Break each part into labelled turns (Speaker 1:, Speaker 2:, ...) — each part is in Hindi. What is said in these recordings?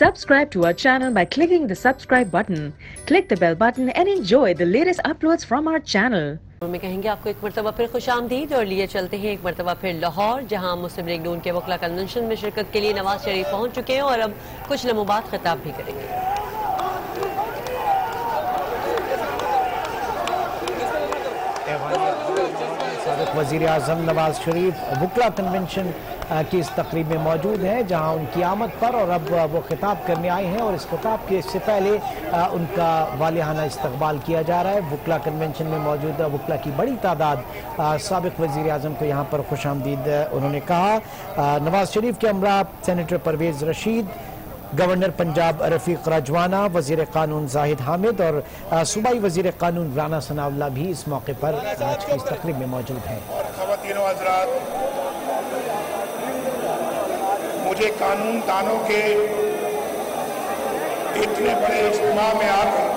Speaker 1: Subscribe to our channel by clicking the subscribe button. Click the bell button and enjoy the latest uploads from our channel.
Speaker 2: में कहेंगे आपको एक मरतबा फिर खुशामदीद और लिए चलते हैं एक मरतबा फिर लाहौर, जहां मुस्लिम लीग नून के वकला कन्वेंशन में शिरकत के लिए नवाज शरीफ पहुंच चुके हैं और अब कुछ लम्हों बाद खिताब भी करेंगे।
Speaker 3: वज़ीर आज़म नवाज शरीफ वकला कन्वेंशन की इस तकरीब में मौजूद हैं, जहां उनकी आमद पर और अब वो खिताब करने आए हैं और इस खिताब के इससे पहले उनका वालिहाना इस्तकबाल किया जा रहा है। वकला कन्वेंशन में मौजूद वकला की बड़ी तादाद साबिक़ वज़ीर आज़म को यहाँ पर खुशामदीद उन्होंने कहा। नवाज शरीफ के हमरा सेनेटर परवेज़ रशीद, गवर्नर पंजाब रफ़ीक रजवाना, वज़ीर क़ानून जाहिद हामिद और सूबाई वज़ीर क़ानून राना सनाउल्लाह भी इस मौके पर आज की इस तकरीब में मौजूद हैं।
Speaker 4: मुझे कानून दानों के इतने बड़े इज्तिमा में आकर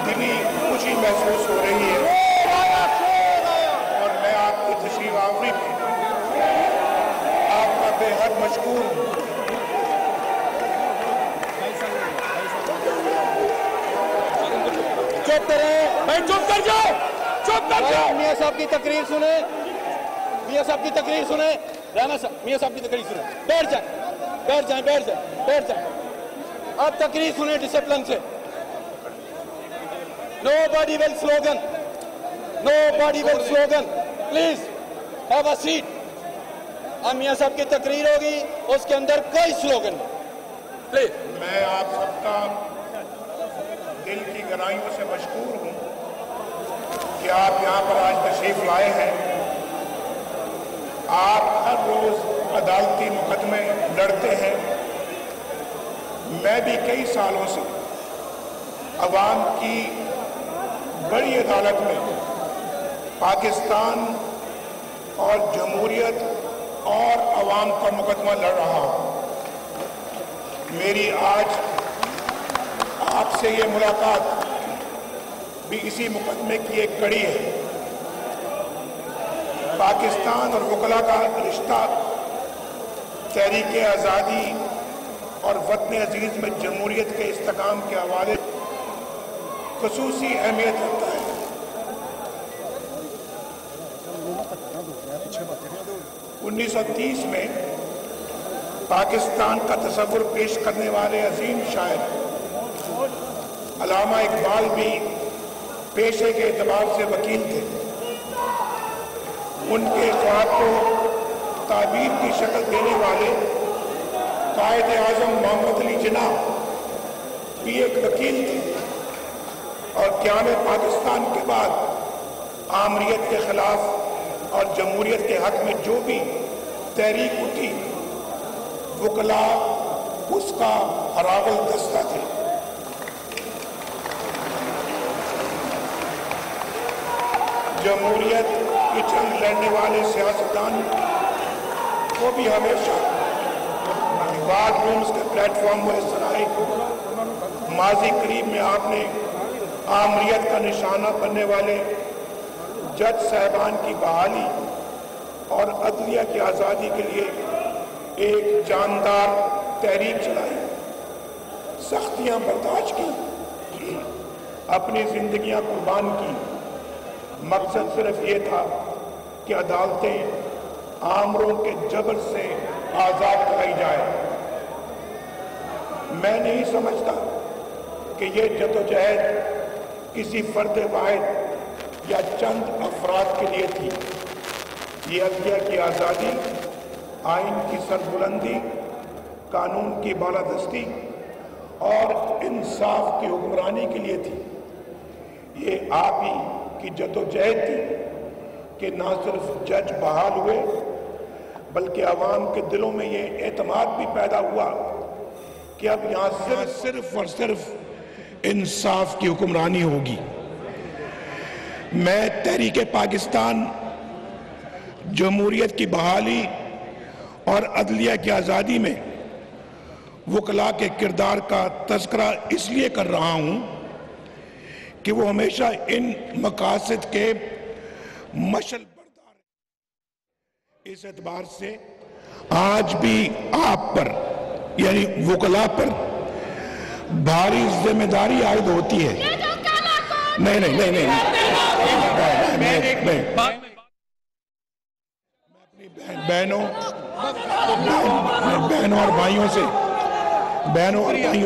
Speaker 4: दिली खुशी महसूस हो रही है और मैं आपकी तशरीफ आवरी पे आपका बेहद मशकूर हूँ।
Speaker 5: चुप करें भाई, चुप कर जाओ, चुप कर जाओ। मियां साहब की तकरीर सुने, मियां साहब की तकरीर सुने, राना साहब मियां साहब की तकरीर सुने। बैठ जाए, बैठ जाए, बैठ जाए, बैठ जाए। अब तकरीर सुने डिसिप्लिन से। Nobody will slogan, nobody will slogan, please have a seat। अब मियां साहब की तकरीर होगी, उसके अंदर कोई स्लोगन नहीं, प्लीज।
Speaker 4: मैं आप सबका दिल की गहराइयों से मशकूर हूँ कि आप यहाँ पर आज तशरीफ लाए हैं। आप हर रोज अदालती मुकदमे लड़ते हैं। मैं भी कई सालों से अवाम की बड़ी अदालत में पाकिस्तान और जमहूरियत और अवाम का मुकदमा लड़ रहा हूँ। मेरी आज आपसे ये मुलाकात भी इसी मुकदमे की एक कड़ी है। पाकिस्तान और वकला का रिश्ता तहरीक आज़ादी और वतन अजीज में जमहूरियत के इस्तेकाम के हवाले ख़ुसूसी अहमियत रखता है। 1930 में पाकिस्तान का तसव्वुर पेश करने वाले अजीम शायर अल्लामा इकबाल भी पेशे के एतबार से वकील थे। उनके ख्वाब को ताबीर की शक्ल देने वाले कायद आज़म मोहम्मद अली जिन्ना भी एक वकील थे और क़याम पाकिस्तान के बाद आमरीत के खिलाफ और जमहूरियत के हक में जो भी तहरीक उठी, वकला उसका हरावल दस्ता थे। जमहूरियत की जंग लड़ने वाले सियासतदान को भी हमेशा वार रूम्स के प्लेटफॉर्म में सराय माजी करीब में आपने आमरीत का निशाना बनने वाले जज साहबान की बहाली और अदलिया की आज़ादी के लिए एक जानदार तहरीक चलाई, सख्तियां बर्दाश्त की, अपनी जिंदगियां कुर्बान की। मकसद सिर्फ ये था कि अदालतें आमरों के जबर से आज़ाद कराई जाए। मैं नहीं समझता कि ये जदोजहद किसी फर्द वाहिद या चंद अफराद के लिए थी। ये अदलिया की आज़ादी, आइन की सरबुलंदी, कानून की बालादस्ती और इंसाफ की हुक्मरानी के लिए थी। ये आप ही की जदोजहद थी कि ना सिर्फ जज बहाल हुए बल्कि आवाम के दिलों में ये एतमाद भी पैदा हुआ कि अब यहाँ सिर्फ और सिर्फ इंसाफ की हुक्मरानी होगी। मैं तहरीक पाकिस्तान, जमहूरियत की बहाली और अदलिया की आज़ादी में वकला के किरदार का तज़किरा इसलिए कर रहा हूँ कि वो हमेशा इन मकासद के मशल बरदार हैं। इस एतबार से आज भी आप पर यानी वकला पर भारी जिम्मेदारी आयद होती है। नहीं नहीं नहीं नहीं मैं अपनी बहनों और भाइयों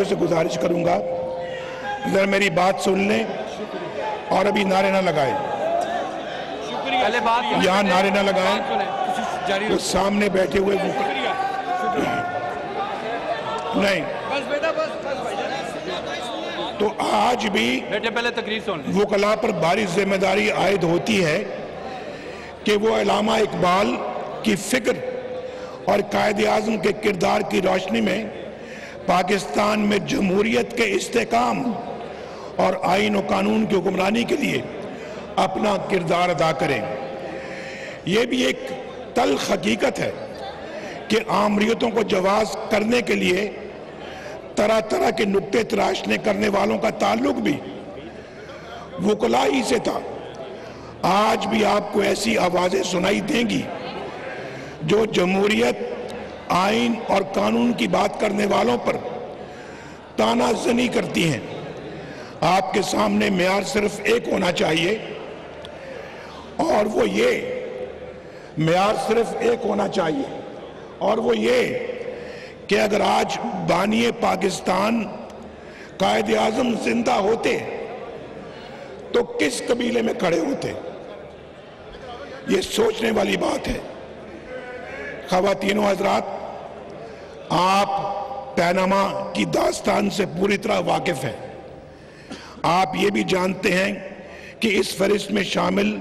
Speaker 4: से गुजारिश करूंगा, जरा मेरी बात सुन लें और अभी नारे ना लगाएं। यहाँ नारे ना लगाएं, वो सामने बैठे हुए नहीं। तो आज भी
Speaker 5: पहले तकरीर सुन,
Speaker 4: वकला पर भारी जिम्मेदारी आयद होती है कि वो अल्लामा इकबाल की फिक्र और कायदे आज़म के किरदार की रोशनी में पाकिस्तान में जमहूरियत के इस्तेकाम और आईन और कानून की हुक्मरानी के लिए अपना किरदार अदा करें। ये भी एक तल्ख हकीकत है कि आमरीतों को जवाज करने के लिए तरह तरह के नुक्ते तराशने करने वालों का ताल्लुक भी वकला ही से था। आज भी आपको ऐसी आवाजें सुनाई देंगी जो जमहूरियत, आइन और कानून की बात करने वालों पर तानाजनी करती हैं। आपके सामने मेयार सिर्फ एक होना चाहिए और वो ये, मेयार सिर्फ एक होना चाहिए और वो ये कि अगर आज बानिए पाकिस्तान कायदे आज़म जिंदा होते तो किस कबीले में खड़े होते। ये सोचने वाली बात है। ख़वातीनो हज़रात, आप पैनामा की दास्तान से पूरी तरह वाकिफ हैं। आप ये भी जानते हैं कि इस फहरिस्त में शामिल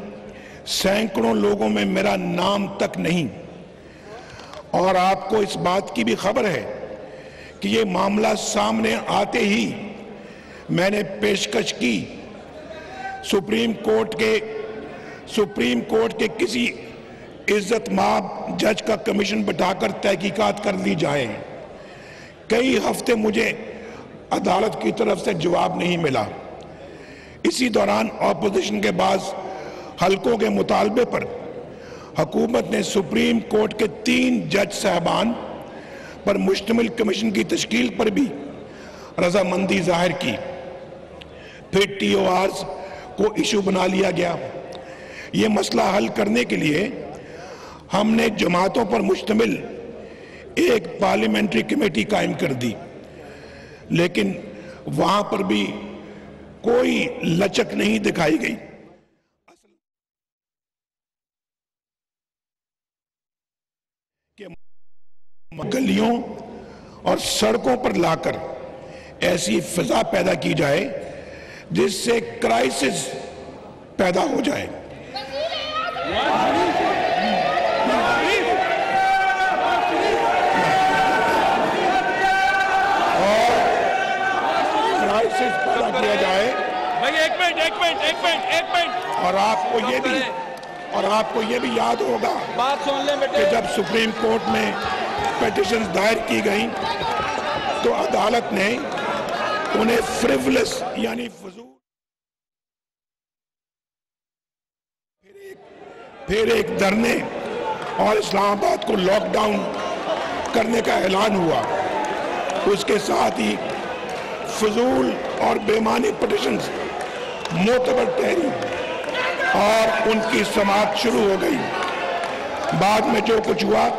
Speaker 4: सैकड़ों लोगों में मेरा नाम तक नहीं, और आपको इस बात की भी खबर है कि ये मामला सामने आते ही मैंने पेशकश की सुप्रीम कोर्ट के किसी इज्जतमाब जज का कमीशन बैठाकर तहकीकात कर ली जाए। कई हफ्ते मुझे अदालत की तरफ से जवाब नहीं मिला। इसी दौरान ऑपोजिशन के बाद हलकों के मुतालबे पर हुकूमत ने सुप्रीम कोर्ट के 3 जज साहबान पर मुश्तमिल कमीशन की तश्कील पर भी रजामंदी जाहिर की। फिर TORs को इशू बना लिया गया। ये मसला हल करने के लिए हमने जमातों पर मुश्तमिल एक पार्लियामेंट्री कमेटी कायम कर दी, लेकिन वहां पर भी कोई लचक नहीं दिखाई गई। गलियों और सड़कों पर लाकर ऐसी फिजा पैदा की जाए जिससे क्राइसिस पैदा हो जाए। और क्राइसिस पैदा किया जाए।
Speaker 5: भाई एक मिनट
Speaker 4: और आपको ये भी याद होगा
Speaker 5: बात सुन ले बेटे,
Speaker 4: कि जब सुप्रीम कोर्ट में पिटीशन दायर की गई तो अदालत ने उन्हें फ्रिवलेस यानी फजूल, फिर एक धरने और इस्लामाबाद को लॉकडाउन करने का ऐलान हुआ। उसके साथ ही फजूल और बेमानी पिटीशंस मोतबर ठहरी और उनकी समाअत शुरू हो गई। बाद में जो कुछ हुआ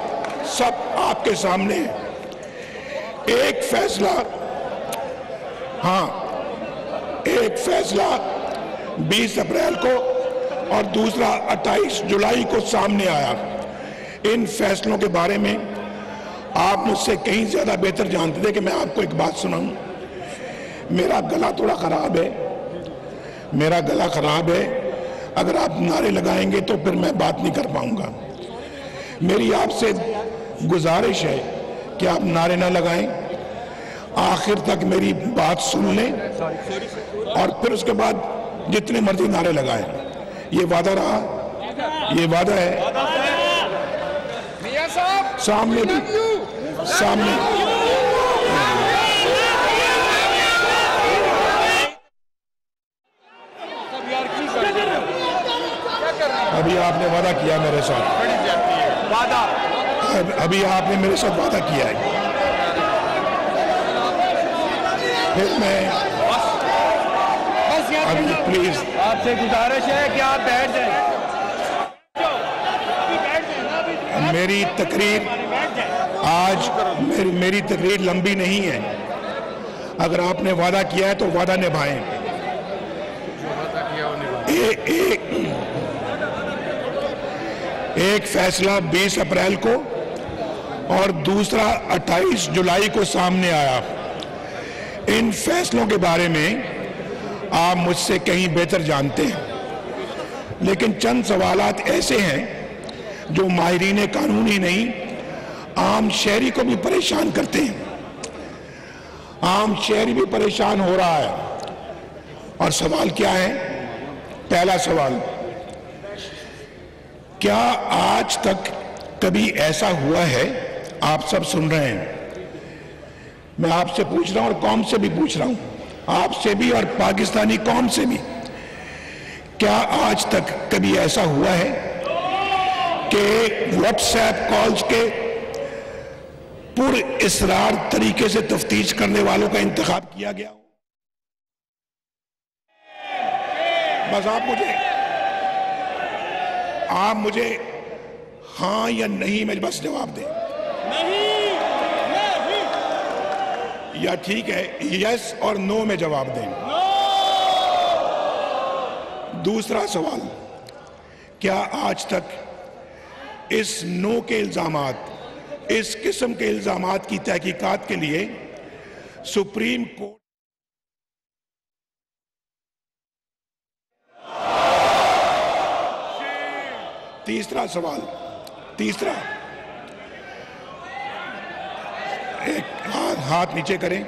Speaker 4: सब आपके सामने है। एक फैसला 20 अप्रैल को और दूसरा 28 जुलाई को सामने आया। इन फैसलों के बारे में आप मुझसे कहीं ज्यादा बेहतर जानते थे कि मैं आपको एक बात सुनाऊं। मेरा गला थोड़ा खराब है, अगर आप नारे लगाएंगे तो फिर मैं बात नहीं कर पाऊंगा। मेरी आपसे गुजारिश है कि आप नारे ना लगाएं, आखिर तक मेरी बात सुन लें और फिर उसके बाद जितने मर्जी नारे लगाएं। ये वादा रहा, ये वादा है। सामने अभी आपने वादा किया मेरे साथ, अभी आपने मेरे साथ वादा किया है। फिर मैं प्लीज
Speaker 5: आपसे गुजारिश है कि आप बैठ जाएं।
Speaker 4: मेरी तकरीर आज मेरी तकरीर लंबी नहीं है। अगर आपने वादा किया है तो वादा निभाएं। एक फैसला 20 अप्रैल को और दूसरा 28 जुलाई को सामने आया। इन फैसलों के बारे में आप मुझसे कहीं बेहतर जानते हैं, लेकिन चंद सवालात ऐसे हैं जो माहिरीन कानून ही नहीं, आम शहरी को भी परेशान करते हैं। आम शहरी भी परेशान हो रहा है। और सवाल क्या है? पहला सवाल, क्या आज तक कभी ऐसा हुआ है? आप सब सुन रहे हैं, मैं आपसे पूछ रहा हूं और कौम से भी पूछ रहा हूं, आपसे भी और पाकिस्तानी कौम से भी, क्या आज तक कभी ऐसा हुआ है कि व्हाट्सएप कॉल्स के पुरइसरार तरीके से तफ्तीश करने वालों का इंतखाब किया गया हो? बस आप मुझे हां या नहीं में बस जवाब दें। या ठीक है, यस और नो में जवाब दें। दूसरा सवाल, क्या आज तक इस नो के इल्जामात, इस किस्म के इल्जामात की तहकीकात के लिए सुप्रीम कोर्ट तीसरा सवाल, एक हाथ नीचे करें।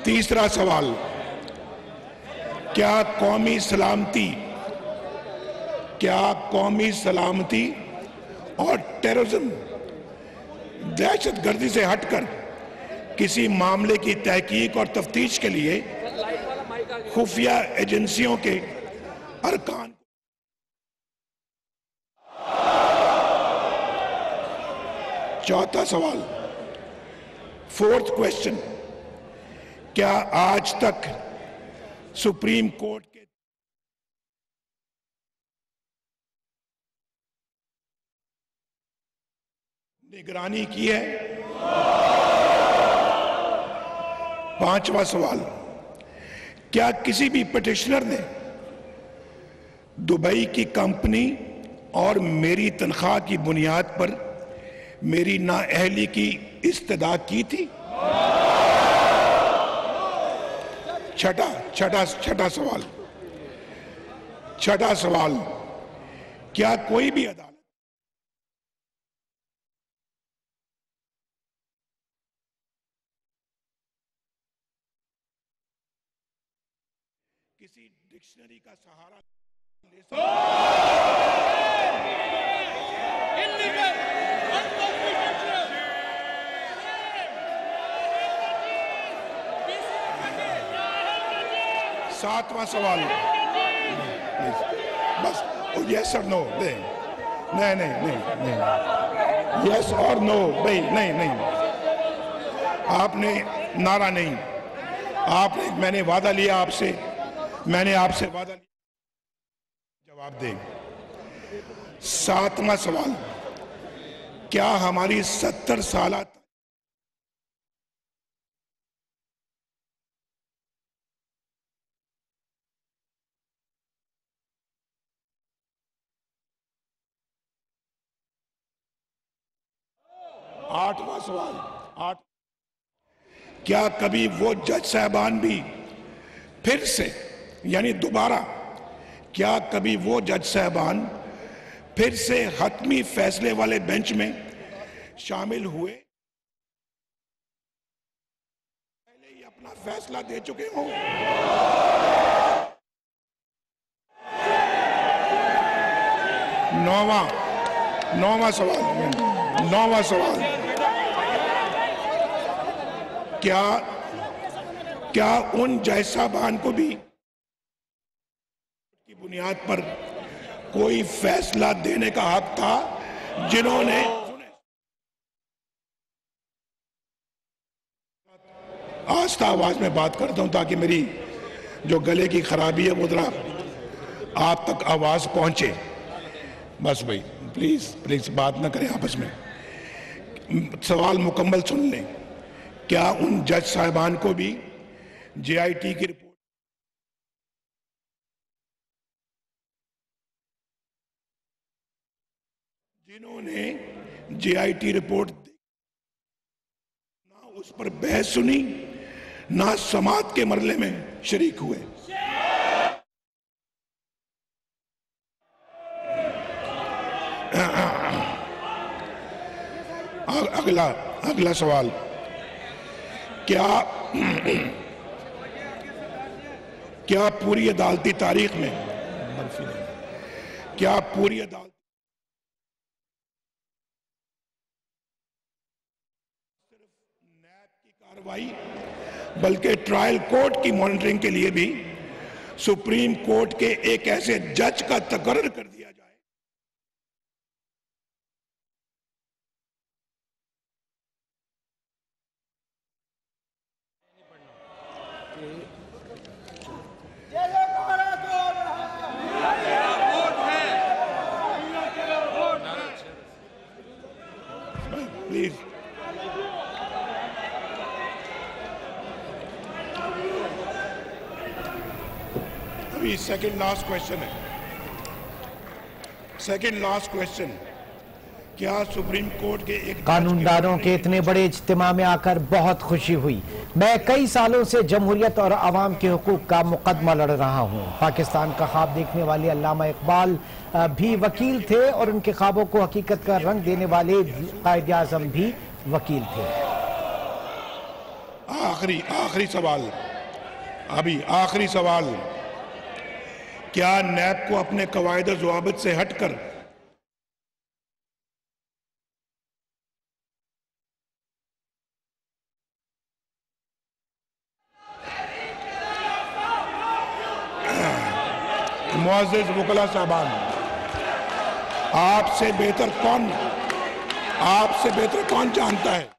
Speaker 4: तीसरा सवाल, क्या कौमी सलामती और टेररिज्म, दहशतगर्दी से हटकर किसी मामले की तहकीक और तफ्तीश के लिए खुफिया एजेंसियों के अरकान? चौथा सवाल, फोर्थ क्वेश्चन, क्या आज तक सुप्रीम कोर्ट के निगरानी की है? पांचवा सवाल, क्या किसी भी पिटिशनर ने दुबई की कंपनी और मेरी तनख्वाह की बुनियाद पर मेरी नाअहली की इस्तदा की थी? छठा सवाल, क्या कोई भी अदालत किसी डिक्शनरी का सहारा ले सकती है? सातवां सवाल, बस यस और नो दे। नहीं, यस और नो भाई, नहीं, आपने नारा नहीं, आपने, मैंने वादा लिया आपसे, जवाब दे। सातवां सवाल, क्या हमारी 70 साल 8वां सवाल, क्या कभी वो जज साहबान भी फिर से, यानी दोबारा, क्या कभी वो जज साहबान फिर से हतमी फैसले वाले बेंच में शामिल हुए? पहले ही अपना फैसला दे चुके हों? नौवां सवाल, क्या उन जज साहबान को भी की बुनियाद पर कोई फैसला देने का हक था जिन्होंने आस्था आवाज में बात करता हूं ताकि मेरी जो गले की खराबी है वो जरा आप तक आवाज पहुंचे। बस भाई प्लीज प्लीज बात ना करें आपस में, सवाल मुकम्मल सुन लें। क्या उन जज साहिबान को भी JIT की रिपोर्ट जिन्होंने JIT रिपोर्ट ना उस पर बहस सुनी ना समात के मरले में शरीक हुए? अगला सवाल, क्या पूरी अदालती तारीख में पूरी अदालत सिर्फ नैब की कार्रवाई बल्कि ट्रायल कोर्ट की मॉनिटरिंग के लिए भी सुप्रीम कोर्ट के एक ऐसे जज का तकर्रर कर दिया जाए प्लीज? अभी सेकंड लास्ट क्वेश्चन है। सेकंड लास्ट क्वेश्चन, क्या सुप्रीम कोर्ट के एक
Speaker 3: कानूनदानों के इतने बड़े इज्तिमा में आकर बहुत खुशी हुई। मैं कई सालों से जमहूरियत और आवाम के हुकूक का मुकदमा लड़ रहा हूँ। पाकिस्तान का ख्वाब देखने वाले अल्लामा इकबाल भी वकील थे और उनके ख्वाबों को हकीकत का रंग देने वाले कायद आज़म भी वकील थे।
Speaker 4: आखिरी सवाल, अभी आखिरी सवाल, क्या नैब को अपने कवायद और ज़वाबित से हटकर मुअज़्ज़िज़ वकला साहबान, आपसे बेहतर कौन जानता है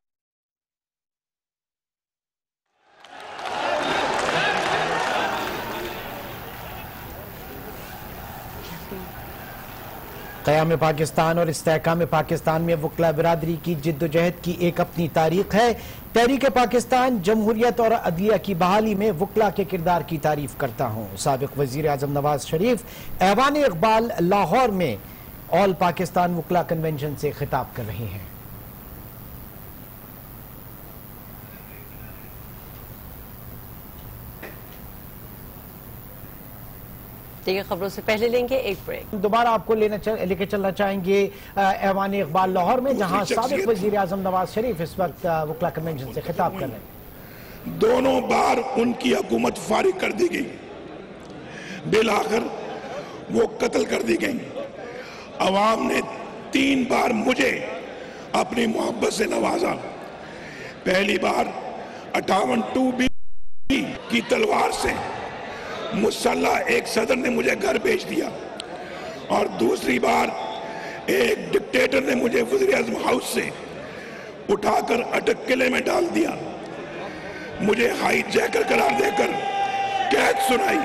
Speaker 3: क़याम पाकिस्तान और इस्तेहकाम पाकिस्तान में वकला बिरादरी की जिद्दोजहद की एक अपनी तारीख है। तहरीक पाकिस्तान जमहूरियत और अदलिया की बहाली में वकला के किरदार की तारीफ करता हूँ। साबिक वज़ीर आज़म नवाज शरीफ ऐवान इकबाल लाहौर में ऑल पाकिस्तान वकला कन्वेंशन से खिताब कर रहे हैं।
Speaker 2: ठीक है, खबरों से पहले लेंगे एक ब्रेक।
Speaker 3: दोबारा आपको लेके चलना चाहेंगे ऐवान इकबाल लाहौर में, जहां साबिक वज़ीर आज़म नवाज शरीफ इस वक्त वकला कन्वेंशन से खिताब कर रहे हैं।
Speaker 4: दोनों बार उनकी हुकूमत फारिग कर दी गई, बिलाखिर वो कत्ल कर दी गई। अवाम ने 3 बार मुझे अपनी मोहब्बत से नवाजा। पहली बार 58 की तलवार से मुसल्लह एक सदर ने मुझे घर भेज दिया और दूसरी बार एक डिक्टेटर ने मुझे वज़ीर आज़म हाउस से उठाकर अटक किले में डाल दिया। मुझे हाई जैकर करार देकर कैद सुनाई,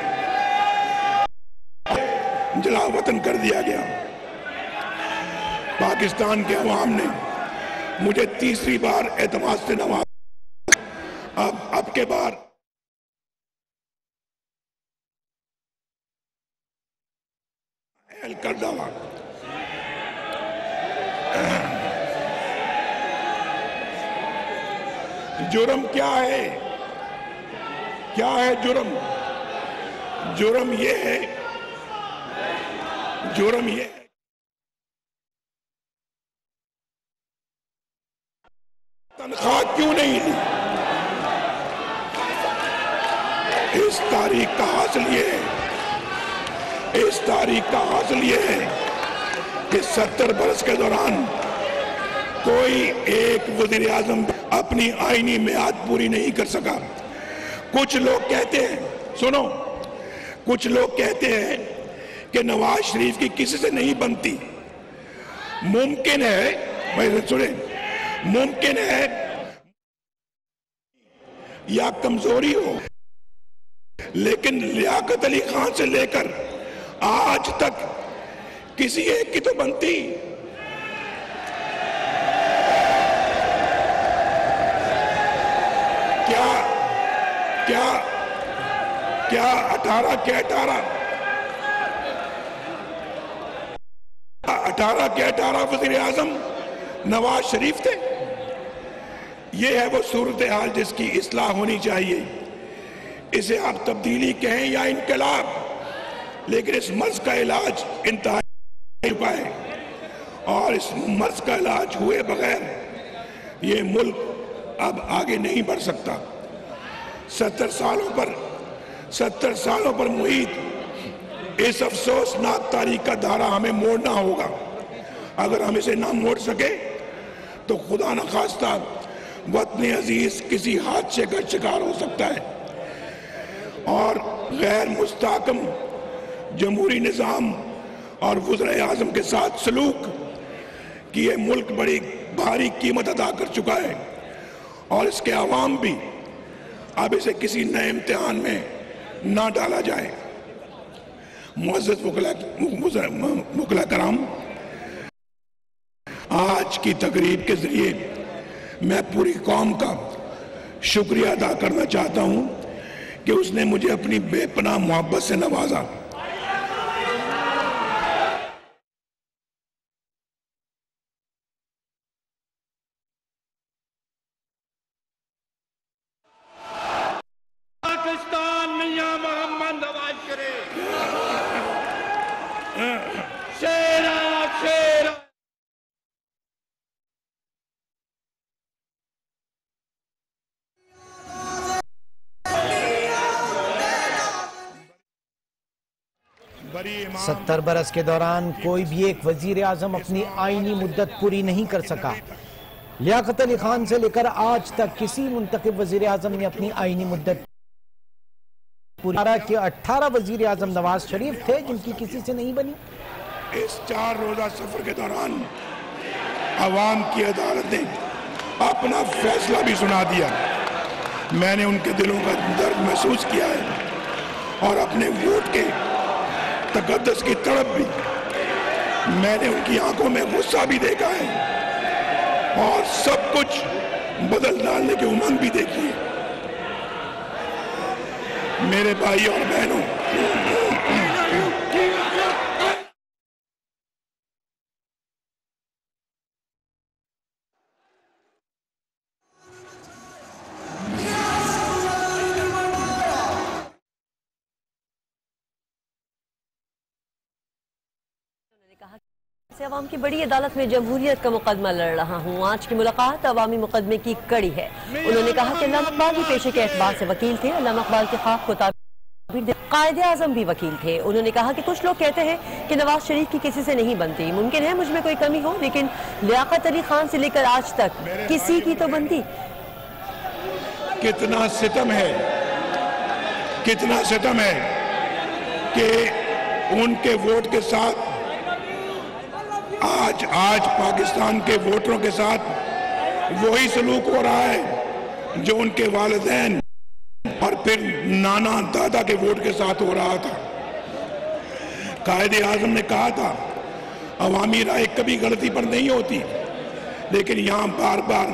Speaker 4: जला वतन कर दिया गया। पाकिस्तान के अवाम ने मुझे तीसरी बार एतमाद से नवाजा। अब के बार कर डाला। जुर्म क्या है? जुर्म ये है तनख्वाह क्यों नहीं ली? इस तारीख का हासिल ये है कि 70 बरस के दौरान कोई एक वज़ीर आज़म अपनी आईनी मियाद पूरी नहीं कर सका। कुछ लोग कहते हैं कि नवाज शरीफ की किसी से नहीं बनती। मुमकिन है या कमजोरी हो, लेकिन लियाकत अली खान से लेकर आज तक किसी एक की तो बनती। क्या 18 के 18 वज़ीर आज़म नवाज शरीफ थे। ये है वो सूरत हाल जिसकी इस्लाह होनी चाहिए। इसे आप तब्दीली कहें या इनकलाब, लेकिन इस मर्ज का इलाज इंतहाई चुका है और इस मर्ज का इलाज हुए बगैर ये मुल्क अब आगे नहीं बढ़ सकता। 70 सालों पर मुहित इस अफसोसनाक तारीख का धारा हमें मोड़ना होगा। अगर हम इसे ना मोड़ सके तो खुदा न खास्ता वतन अजीज किसी हादसे का शिकार हो सकता है और गैर मुस्तहकम जमहूरी निज़ाम और वज़ीर आज़म के साथ सलूक की ये मुल्क बड़ी भारी कीमत अदा कर चुका है और इसके अवाम भी। अब इसे किसी नए इम्तिहान में ना डाला जाए। मुअज़्ज़ज़ वकला कराम, आज की तकरीब के जरिए मैं पूरी कौम का शुक्रिया अदा करना चाहता हूं कि उसने मुझे अपनी बेपनाह मोहब्बत से नवाजा।
Speaker 5: पाकिस्तान मियां मोहम्मद नवाज करे। शेरा शेरा
Speaker 3: इमाम 70 बरस के दौरान कोई भी एक वजीर आजम अपनी आईनी मुद्दत पूरी नहीं कर सका। लियाकत अली खान से लेकर आज तक किसी मुंतखब वजीर आजम ने अपनी आईनी मुद्दत पूरी। 18 वजीर आजम नवाज शरीफ थे जिनकी किसी से नहीं बनी।
Speaker 4: इस 4 रोजा सफर के दौरान अवाम की अदालत ने अपना फैसला भी सुना दिया। मैंने उनके दिलों का दर्द महसूस किया है और अपने वोट के तकद्दुस की तड़प भी। मैंने उनकी आंखों में गुस्सा भी देखा है और सब कुछ बदल डालने की उमंग भी देखी है। मेरे भाई और बहनों,
Speaker 2: अवाम की बड़ी अदालत में जमहूरियत का मुकदमा लड़ रहा हूँ। आज की मुलाकात अवामी मुकदमे की कड़ी है। उन्होंने कहा कि अल्लामा इकबाल भी पेशे के एतबार से वकील थे। अल्लामा इकबाल के ख्वाब को ताबीर कायदे आज़म भी वकील थे। उन्होंने कहा कि कुछ लोग कहते हैं कि नवाज शरीफ की किसी से नहीं बनती। मुमकिन है मुझ में कोई कमी हो, लेकिन लियाकत अली खान से लेकर आज तक किसी की तो बनती।
Speaker 4: कितना सितम है कि उनके वोट के साथ आज पाकिस्तान के वोटरों के साथ वही सलूक हो रहा है जो उनके वालिदैन और फिर नाना दादा के वोट के साथ हो रहा था। कायदे आज़म ने कहा था अवामी राय कभी गलती पर नहीं होती, लेकिन यहाँ बार बार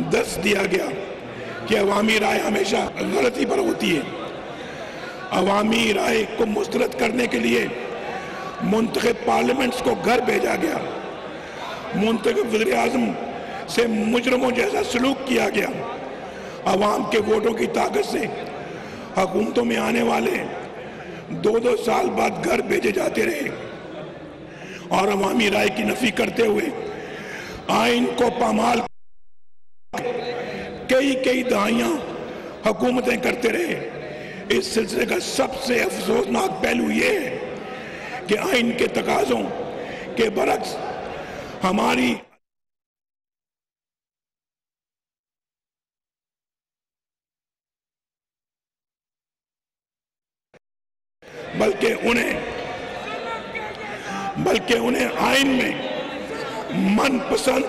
Speaker 4: दर्ज दिया गया कि अवामी राय हमेशा गलती पर होती है। अवामी राय को मुस्तरद करने के लिए मुंतखब पार्लियामेंट्स को घर भेजा गया। मुंतखब वज़ीर आज़म से मुजरमों जैसा सलूक किया गया। अवाम के वोटों की ताकत से हुकूमतों में आने वाले 2-2 साल बाद घर भेजे जाते रहे और अवामी राय की नफी करते हुए आइन को पामाल कई दहाइयां हुकूमतें करते रहे। इस सिलसिले का सबसे अफसोसनाक पहलू ये है कि आइन के तकाजों के बरक्स हमारी बल्कि उन्हें आइन में मनपसंद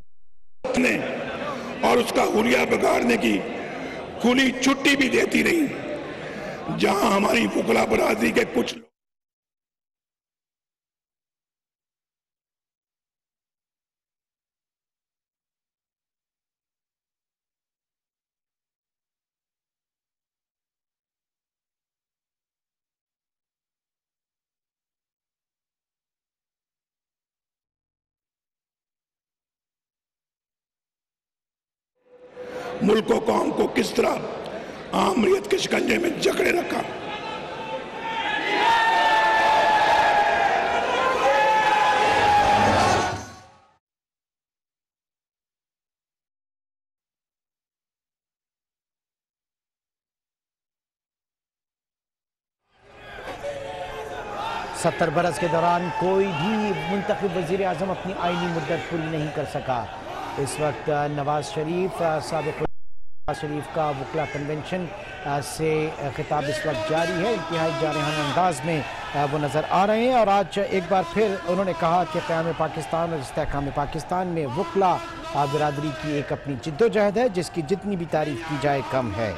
Speaker 4: और उसका हुरिया बिगाड़ने की खुली छुट्टी भी देती नहीं, जहां हमारी वुकला बरादरी के कुछ लोग मुल्क और कौम को किस तरह आमरीत के शिकंजे में जकड़े रखा।
Speaker 3: सत्तर बरस के दौरान कोई भी मुंतखब वज़ीर आज़म अपनी आइनी मुद्दत पूरी नहीं कर सका। इस वक्त नवाज शरीफ साबिक़ शरीफ का वुकला कन्वेंशन से खिताब इस वक्त जारी है। इंतहाई जारहाना अंदाज में वो नज़र आ रहे हैं और आज एक बार फिर उन्होंने कहा कि क़याम पाकिस्तान और इस्तेहकाम पाकिस्तान में वुकला बिरादरी की एक अपनी जिद्दोजहद है जिसकी जितनी भी तारीफ की जाए कम है।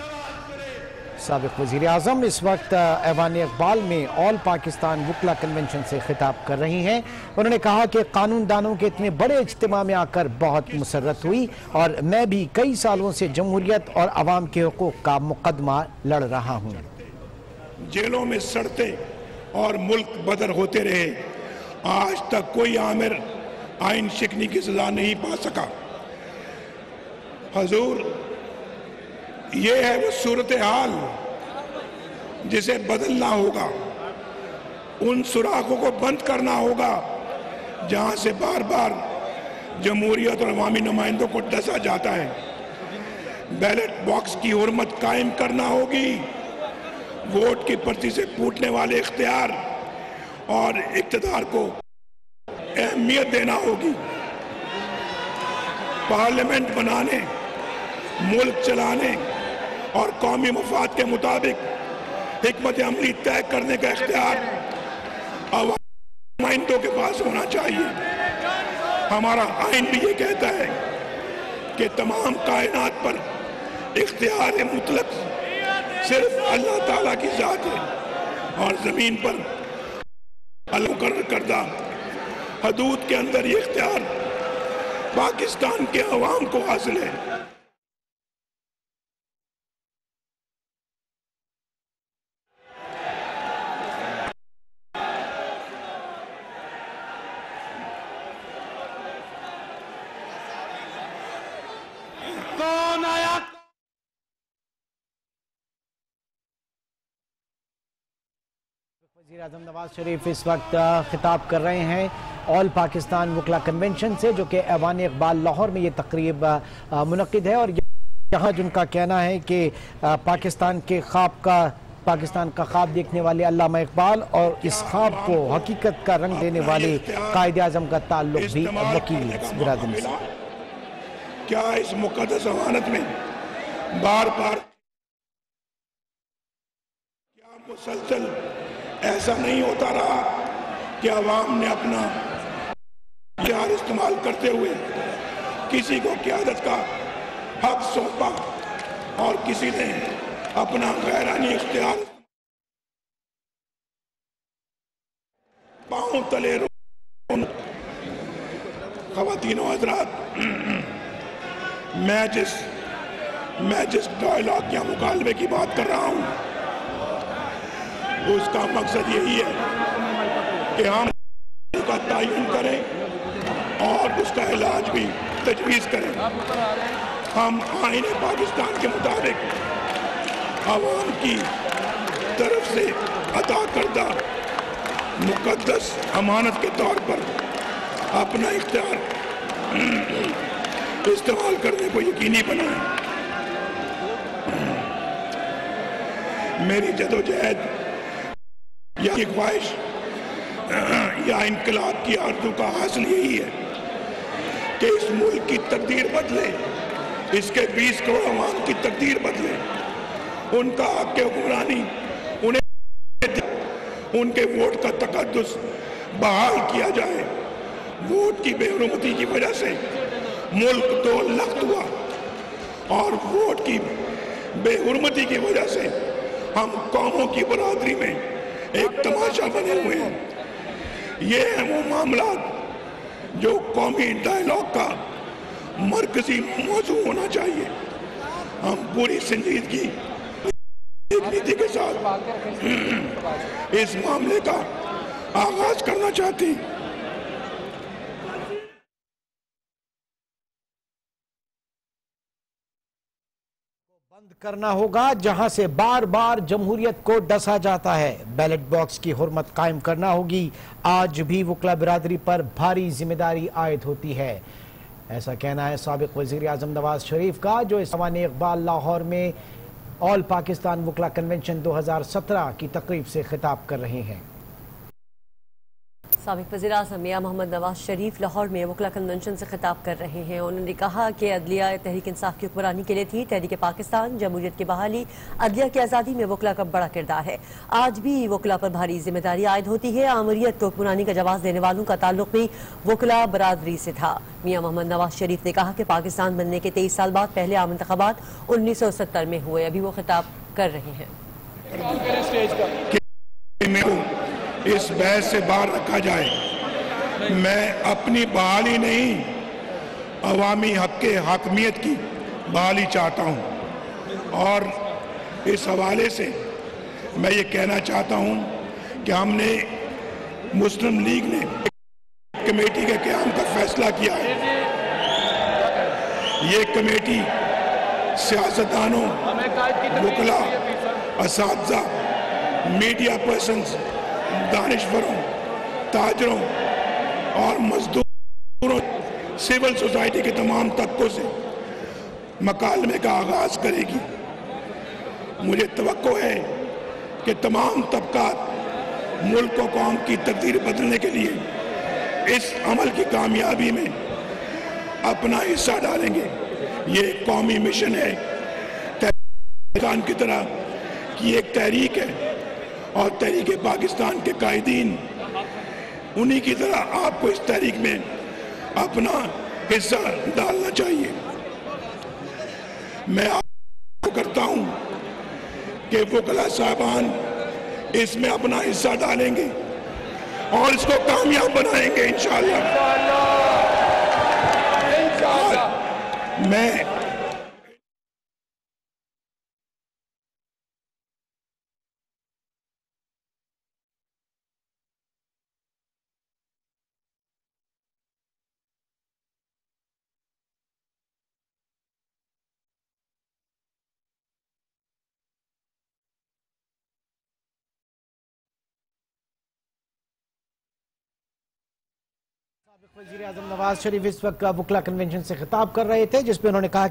Speaker 3: साबिक़ वज़ीर आज़म इस वक्त ऐवान इक़बाल में ऑल पाकिस्तान वुकला कन्वेंशन से खिताब कर रही हैं। उन्होंने कहा कि कानूनदानों के इतने बड़े इज्तिमा में आकर बहुत मुसर्रत हुई और मैं भी कई सालों से जमहूरियत और आवाम के हुकूक़ का मुकदमा लड़ रहा हूँ।
Speaker 4: जेलों में सड़ते और मुल्क बदर होते रहे, आज तक कोई आमिर आइन शिकनी की सजा नहीं पा सका। हजूर, ये है वो सूरत हाल जिसे बदलना होगा। उन सुराखों को बंद करना होगा जहां से बार बार जमहूरियत और अवामी नुमाइंदों को डसा जाता है। बैलेट बॉक्स की हुर्मत कायम करना होगी। वोट की पर्ची से फूटने वाले इख्तियार और इक़्तिदार को अहमियत देना होगी। पार्लियामेंट बनाने, मुल्क चलाने और कौमी मफाद के मुताबिक हिकमत अमली तय करने का इख्तियार नुमाइंदों के पास होना चाहिए। हमारा आइन भी ये कहता है कि तमाम कायनात पर इख्तियार मुतलक सिर्फ अल्लाह ताला की ज़ात है और ज़मीन पर मुकर्रर करदा हदूद के अंदर ये इख्तियार पाकिस्तान के अवाम को हासिल है।
Speaker 3: वज़ीर आज़म नवाज शरीफ इस वक्त खिताब कर रहे हैं ऑल पाकिस्तान वुकला कन्वेंशन से, जो कि ऐवान इक़बाल लाहौर में ये तकरीब मुनक़िद है। और यहाँ जिनका कहना है कि पाकिस्तान का ख्वाब देखने वाले अल्लामा इक़बाल और इस ख्वाब को हकीकत का रंग देने वाले कायदे आज़म का ताल्लुक भी वकील बिरादरी से।
Speaker 4: क्या इस मुक़द्दस अमानत में बार बार क्या मुसलसल ऐसा नहीं होता रहा कि अवाम ने अपना इख्तियार इस्तेमाल करते हुए किसी को क़यादत का हक सौंपा और किसी ने अपना गैरानी इख्तियार पांव तले ख़वातीनो हज़रात, मैं जिस डायलॉग या मुकालमे की बात कर रहा हूँ उसका मकसद यही है कि हम उसका तयन करें और उसका इलाज भी तजवीज़ करें। हम आईन पाकिस्तान के मुताबिक अवाम की तरफ से अता करदा मुकद्दस अमानत के तौर पर अपना इख्तियार इस्तेमाल करने को यकीनी बनाएं। मेरी जदोजहद या ख्वाहिश या इनकलाब की आरज़ू का हासिल यही है कि इस मुल्क की तकदीर बदले, इसके 20 करोड़ अवाम की तकदीर बदले, उनका हक़ हुक्मरानी उन्हें उनके वोट का तकद्दुस बहाल किया जाए। वोट की बेहरमती की वजह से मुल्क 2 लख्त हुआ और वोट की बेहुरमती की वजह से हम कौमों की बरादरी में एक तमाशा बने हुए हैं। ये है वो मामला जो कौमी डायलॉग का मरकजी मौजू होना चाहिए। हम पूरी संजीदगी एक नीति के साथ इस मामले का आगाज करना चाहते हैं।
Speaker 3: बंद करना होगा जहां से बार बार जमहूरियत को डसा जाता है। बैलेट बॉक्स की हुर्मत कायम करना होगी। आज भी वकला बिरादरी पर भारी जिम्मेदारी आयद होती है। ऐसा कहना है साबिक वजीर आजम नवाज शरीफ का, जो इस सवाने इकबाल लाहौर में ऑल पाकिस्तान वकला कन्वेंशन 2017 की तकरीब से खिताब कर रहे हैं।
Speaker 2: साबिक वज़ीर आज़म मियां मोहम्मद नवाज शरीफ लाहौर में वकला कन्वेंशन से खिताब कर रहे हैं। उन्होंने कहा कि अदलिया तहरीक इंसाफ की हुक्मरानी के लिए थी। तहरीक पाकिस्तान जमहूरियत की बहाली, अदलिया की आज़ादी में वकला का बड़ा किरदार है। आज भी वकला पर भारी जिम्मेदारी आयद होती है। आमरीत को हुक्मरानी का जवाब देने वालों का ताल्लुक भी वकला बरादरी से था। मियां मोहम्मद नवाज शरीफ ने कहा कि पाकिस्तान बनने के 23 साल बाद पहले आम इंतखाबात 1970 में हुए। अभी वो खिताब कर रहे हैं।
Speaker 4: इस बहस से बाहर रखा जाए। मैं अपनी बहाली नहीं, अवामी हक के हाकमियत की बहाली चाहता हूं। और इस हवाले से मैं ये कहना चाहता हूं कि हमने मुस्लिम लीग ने कमेटी के क़याम का फैसला किया है। ये कमेटी सियासतदानों, वकला, असातिज़ा, मीडिया पर्सन्स, दानिशवरों, ताजरों और मजदूरों, सिविल सोसाइटी के तमाम तबकों से मकालमे का आगाज करेगी। मुझे तवक्को है कि तमाम तबकात मुल्क और कौम की तकदीर बदलने के लिए इस अमल की कामयाबी में अपना हिस्सा डालेंगे। ये कौमी मिशन है, पाकिस्तान की तरह की एक तहरीक है और तहरीक पाकिस्तान के कायदीन उन्हीं की तरह आपको इस तहरीक में अपना हिस्सा डालना चाहिए। मैं आशा करता हूं कि वकला साहबान इसमें अपना हिस्सा डालेंगे और इसको कामयाब बनाएंगे इंशाअल्लाह। मैं
Speaker 3: वज़ीर आज़म नवाज शरीफ इस वक्त वकला कन्वेंशन से खिताब कर रहे थे, जिसमें उन्होंने कहा